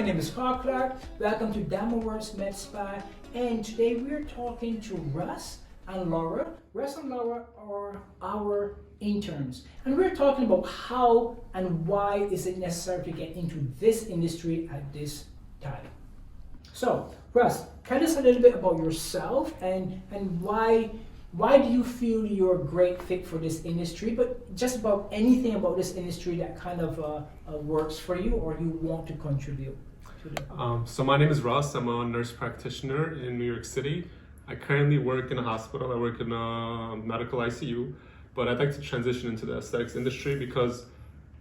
name is Clarke. Welcome to Damoworks Med Spa, and today we're talking to Russ and Laura. Russ and Laura are our interns, and we're talking about how and why is it necessary to get into this industry at this time. So, Russ, tell us a little bit about yourself and why do you feel you're a great fit for this industry, but just about anything about this industry that kind of works for you or you want to contribute to the... So my name is Ross. I'm a nurse practitioner in New York City. I currently work in a hospital. I work in a medical ICU, but I'd like to transition into the aesthetics industry because,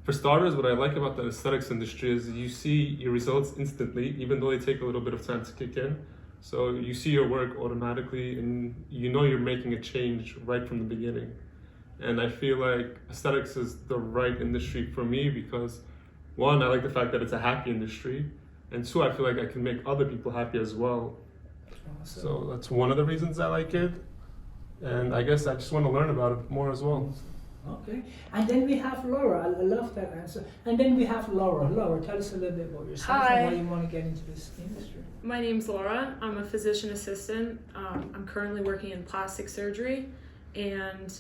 for starters, what I like about the aesthetics industry is you see your results instantly, even though they take a little bit of time to kick in. So you see your work automatically and you know you're making a change right from the beginning. And I feel like aesthetics is the right industry for me because, one, I like the fact that it's a happy industry, and two, I feel like I can make other people happy as well. Awesome. So that's one of the reasons I like it. And I guess I just want to learn about it more as well. Okay, and then we have Laura. I love that answer. And then we have Laura. Laura, tell us a little bit about yourself and why you want to get into this industry. My name's Laura. I'm a physician assistant. I'm currently working in plastic surgery, and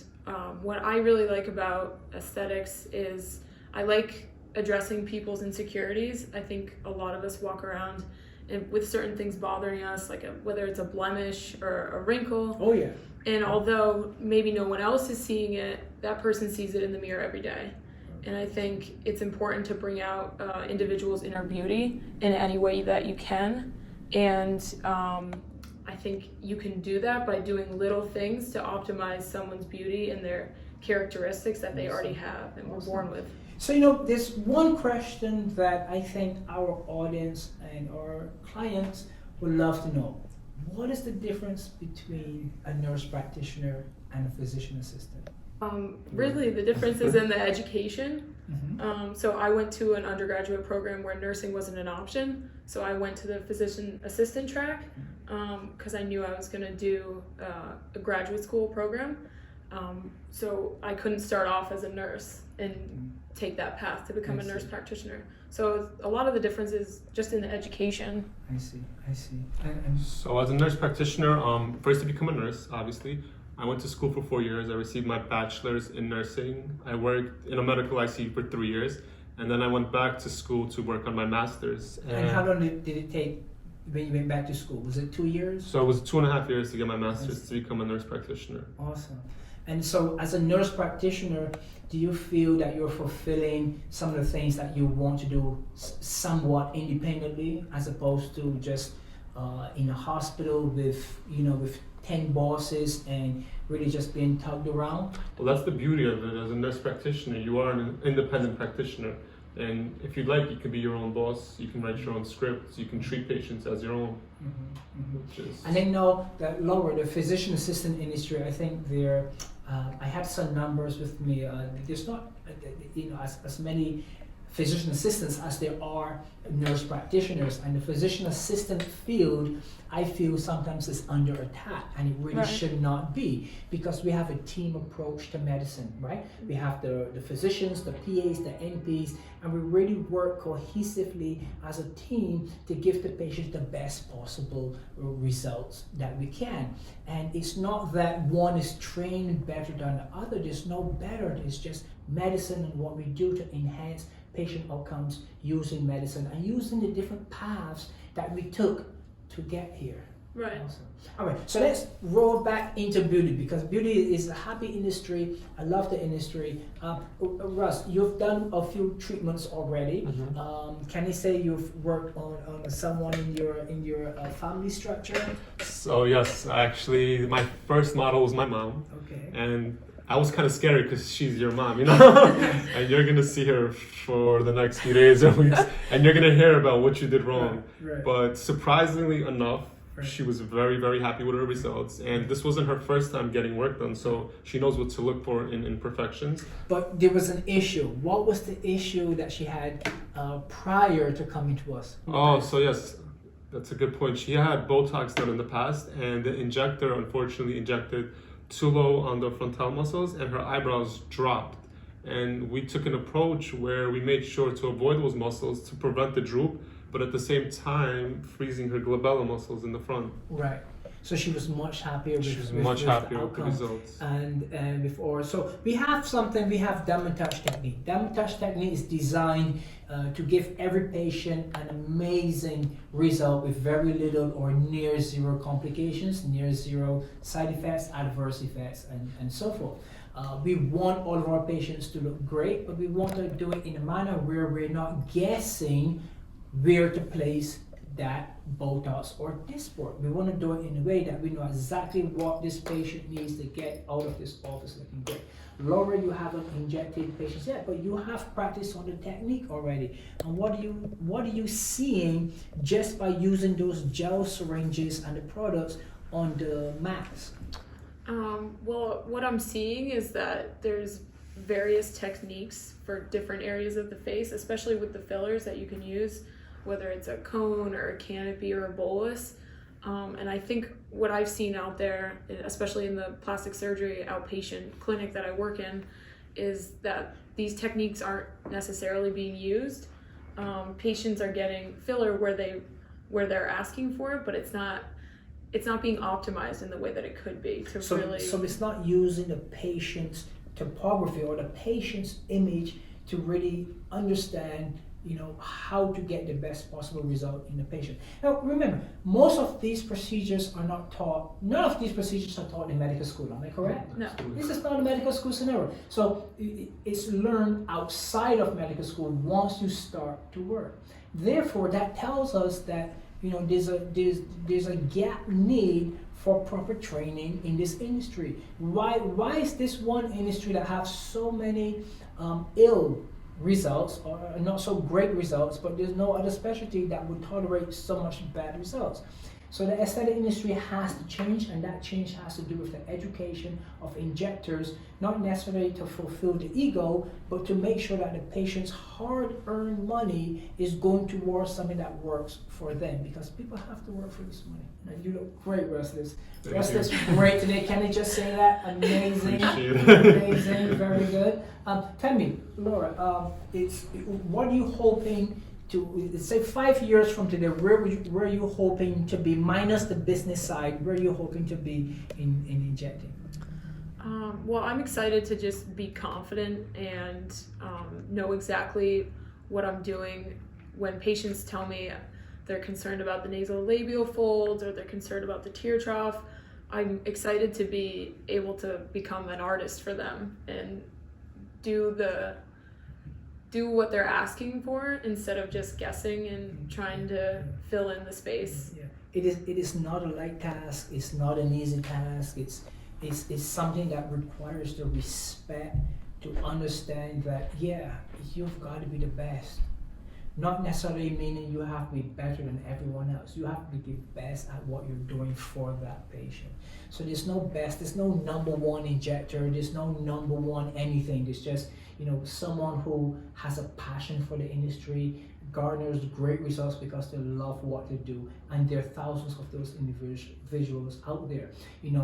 what I really like about aesthetics is I like addressing people's insecurities. I think a lot of us walk around with certain things bothering us, like whether it's a blemish or a wrinkle. Oh yeah. And although maybe no one else is seeing it, that person sees it in the mirror every day. And I think it's important to bring out individuals' inner beauty in any way that you can. And I think you can do that by doing little things to optimize someone's beauty and their characteristics that they already have and were born with. So, there's one question that I think our audience and our clients would love to know. What is the difference between a nurse practitioner and a physician assistant? Really, the difference is in the education. Mm-hmm. So I went to an undergraduate program where nursing wasn't an option. So I went to the physician assistant track because I knew I was going to do a graduate school program. So I couldn't start off as a nurse and take that path to become a nurse practitioner. So a lot of the difference is just in the education. I see. So as a nurse practitioner, first to become a nurse, obviously, I went to school for 4 years. I received my bachelor's in nursing. I worked in a medical ICU for 3 years, and then I went back to school to work on my master's. And how long did it take when you went back to school? Was it 2 years? So it was 2.5 years to get my master's to become a nurse practitioner. Awesome. And so as a nurse practitioner, do you feel that you're fulfilling some of the things that you want to do somewhat independently as opposed to just in a hospital with 10 bosses and really just being tugged around? Well, that's the beauty of it. As a nurse practitioner, you are an independent practitioner. And if you'd like, you can be your own boss. You can write your own scripts. You can treat patients as your own. And I know that Laura, the physician assistant industry, I think I had some numbers with me. There's not, as many physician assistants as there are nurse practitioners, and the physician assistant field, I feel sometimes is under attack, and it really should not be, because we have a team approach to medicine, right? We have the physicians, the PAs, the NPs, and we really work cohesively as a team to give the patient the best possible results that we can. And it's not that one is trained better than the other. There's no better. It's just medicine and what we do to enhance patient outcomes using medicine and using the different paths that we took to get here. Right. Awesome. All right, so let's roll back into beauty, because beauty is a happy industry. I love the industry. Russ, you've done a few treatments already. Mm-hmm. Can you say you've worked on someone in your family structure? So yes, actually, my first model was my mom. Okay. And I was kind of scary because she's your mom, and you're going to see her for the next few days or weeks, and you're going to hear about what you did wrong. Right. But surprisingly enough, she was very, very happy with her results, and this wasn't her first time getting work done, so she knows what to look for in imperfections. But there was an issue. What was the issue that she had prior to coming to us? Oh, so yes, that's a good point. She had Botox done in the past, and the injector unfortunately injected too low on the frontal muscles, and her eyebrows dropped. And we took an approach where we made sure to avoid those muscles to prevent the droop, but at the same time freezing her glabella muscles in the front. Right. So she was much happier with, She was with, much with the happier with the outcome. results. And before, so we have Dermatouch technique. Dermatouch technique is designed to give every patient an amazing result with very little or near zero complications, near zero side effects, adverse effects, and so forth. We want all of our patients to look great, but we want to do it in a manner where we're not guessing where to place that Botox or Dysport. We want to do it in a way that we know exactly what this patient needs to get out of this office looking great. Laura, you haven't injected patients yet, but you have practiced on the technique already. And what are you seeing just by using those gel syringes and the products on the mask? Well, what I'm seeing is that there's various techniques for different areas of the face, especially with the fillers that you can use, whether it's a cone or a canopy or a bolus. And I think what I've seen out there, especially in the plastic surgery outpatient clinic that I work in, is that these techniques aren't necessarily being used. Patients are getting filler where they're asking for it, but it's not being optimized in the way that it could be to really. So it's not using the patient's topography or the patient's image to really understand, how to get the best possible result in the patient. Now, remember, most of these procedures are not taught. None of these procedures are taught in medical school. Am I correct? No. This is not a medical school scenario. So it's learned outside of medical school once you start to work. Therefore, that tells us that there's a gap need for proper training in this industry. Why is this one industry that has so many ill results or not so great results, but there's no other specialty that would tolerate so much bad results? So the aesthetic industry has to change, and that change has to do with the education of injectors, not necessarily to fulfill the ego, but to make sure that the patient's hard-earned money is going towards something that works for them, because people have to work for this money. And you look great, Restless. Restless, great today. Can I just say that? Amazing, amazing, very good. Tell me, Laura, what are you hoping to, say 5 years from today, where are you hoping to be, minus the business side, where are you hoping to be in injecting? Well, I'm excited to just be confident and know exactly what I'm doing. When patients tell me they're concerned about the nasolabial folds or they're concerned about the tear trough, I'm excited to be able to become an artist for them and do what they're asking for instead of just guessing and trying to fill in the space. Yeah. It is not a light task. It's not an easy task. It's something that requires the respect to understand that you've got to be the best. Not necessarily meaning you have to be better than everyone else. You have to be the best at what you're doing for that patient. So there's no best, there's no number one injector, there's no number one anything. There's just, someone who has a passion for the industry, garners great results because they love what they do. And there are thousands of those individuals out there.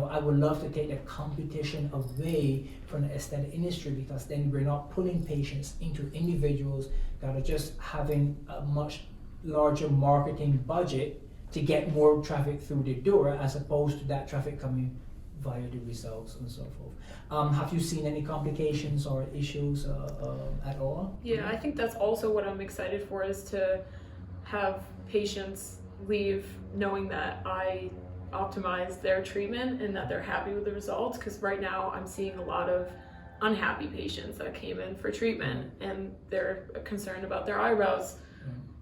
I would love to take the competition away from the aesthetic industry, because then we're not putting patients into individuals that are just having a much larger marketing budget to get more traffic through the door, as opposed to that traffic coming via the results and so forth. Have you seen any complications or issues at all? Yeah, I think that's also what I'm excited for, is to have patients leave knowing that I optimize their treatment and that they're happy with the results, because right now I'm seeing a lot of unhappy patients that came in for treatment and they're concerned about their eyebrows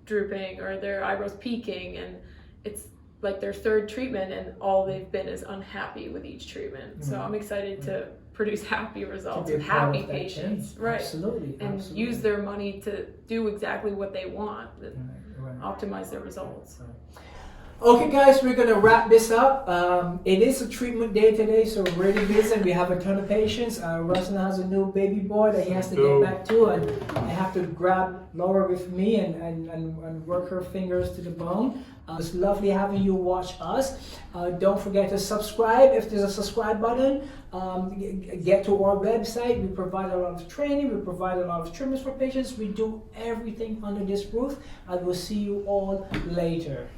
drooping or their eyebrows peaking, and it's like their third treatment and all they've been is unhappy with each treatment. So I'm excited to produce happy results with happy patients. Right. Absolutely. And use their money to do exactly what they want, optimize their results. Okay guys, we're gonna wrap this up. It is a treatment day today, so we're really busy. We have a ton of patients. Russell has a new baby boy that he has to get back to, and I have to grab Laura with me and work her fingers to the bone. It's lovely having you watch us. Don't forget to subscribe if there's a subscribe button. Get to our website. We provide a lot of training. We provide a lot of treatments for patients. We do everything under this roof. I will see you all later.